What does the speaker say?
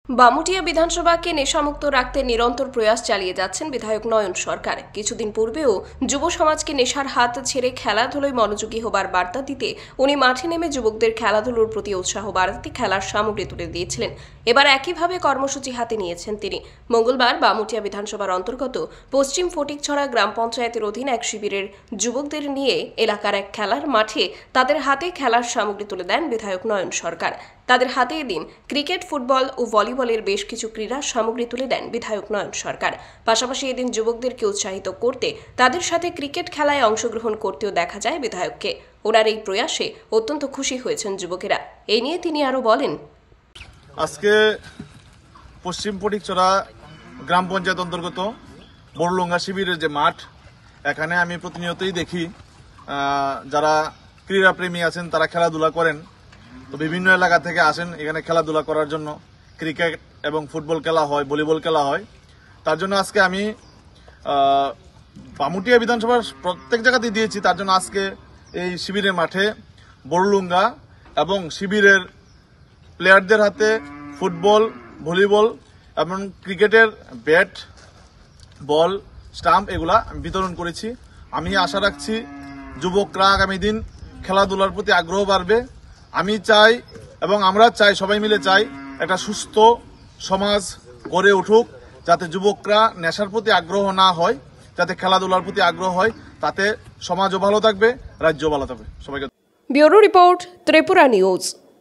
বামুটিয়া বিধানসভাকে নেশামুক্ত রাখতে নিরন্তর প্রয়াস চালিয়ে যাচ্ছেন বিধায়ক নয়ন সরকার। কিছুদিন পূর্বেও যুব সমাজকে নেশার হাত ছেড়ে খেলাধুলোয় মনোযোগী হবার বার্তা দিতে উনি মাঠে নেমে যুবকদের খেলাধুলোর প্রতি উৎসাহ বাড়াতে খেলার সামগ্রী তুলে দিয়েছিলেন। এবার একইভাবে কর্মসূচি হাতে নিয়েছেন তিনি। মঙ্গলবার বামুটিয়া বিধানসভার অন্তর্গত পশ্চিম ফটিকছড়া গ্রাম পঞ্চায়েতের অধীন এক শিবিরের যুবকদের নিয়ে এলাকার এক খেলার মাঠে তাদের হাতে খেলার সামগ্রী তুলে দেন বিধায়ক নয়ন সরকার। তাদের হাতে এদিন ক্রিকেট, ফুটবল ও ভলিবলের বেশ কিছু ক্রীড়া সামগ্রী তুলে দেন বিধায়ক নয়ন সরকার। পাশাপাশি এদিন যুবকদেরকে উৎসাহিত করতে তাদের সাথে ক্রিকেট খেলায় অংশগ্রহণ করতেও দেখা যায় বিধায়ককে। ওনার এই প্রয়াসে অত্যন্ত খুশি হয়েছেন যুবকেরা। এই নিয়ে তিনি আরো বলেন, আজকে পশ্চিম ফটিকছড়া গ্রাম পঞ্চায়েত অন্তর্গত বড়লুঙ্গা শিবিরের যে মাঠ, এখানে আমি প্রতিনিয়তই দেখি যারা ক্রীড়াপ্রেমী আছেন তারা খেলাধুলা করেন। তো বিভিন্ন এলাকা থেকে আসেন এখানে খেলাধুলা করার জন্য। ক্রিকেট এবং ফুটবল খেলা হয়, ভলিবল খেলা হয়। তার জন্য আজকে আমি বামুটিয়া বিধানসভার প্রত্যেক জায়গাতেই দিয়েছি। তার জন্য আজকে এই শিবিরের মাঠে বড়লুঙ্গা এবং শিবিরের প্লেয়ারদের হাতে ফুটবল, ভলিবল এবং ক্রিকেটের ব্যাট, বল, স্টাম্প এগুলা বিতরণ করেছি। আমি আশা রাখছি যুবকরা আগামী দিন খেলাধুলার প্রতি আগ্রহ বাড়বে। আমি চাই এবং আমরা চাই, সবাই মিলে চাই একটা সুস্থ সমাজ গড়ে উঠুক, যাতে যুবকরা নেশার প্রতি আগ্রহ না হয়, যাতে খেলাধুলার প্রতি আগ্রহ হয়। তাতে সমাজও ভালো থাকবে, রাজ্যও ভালো থাকবে। সবাইকে। Bureau report, Tripura news.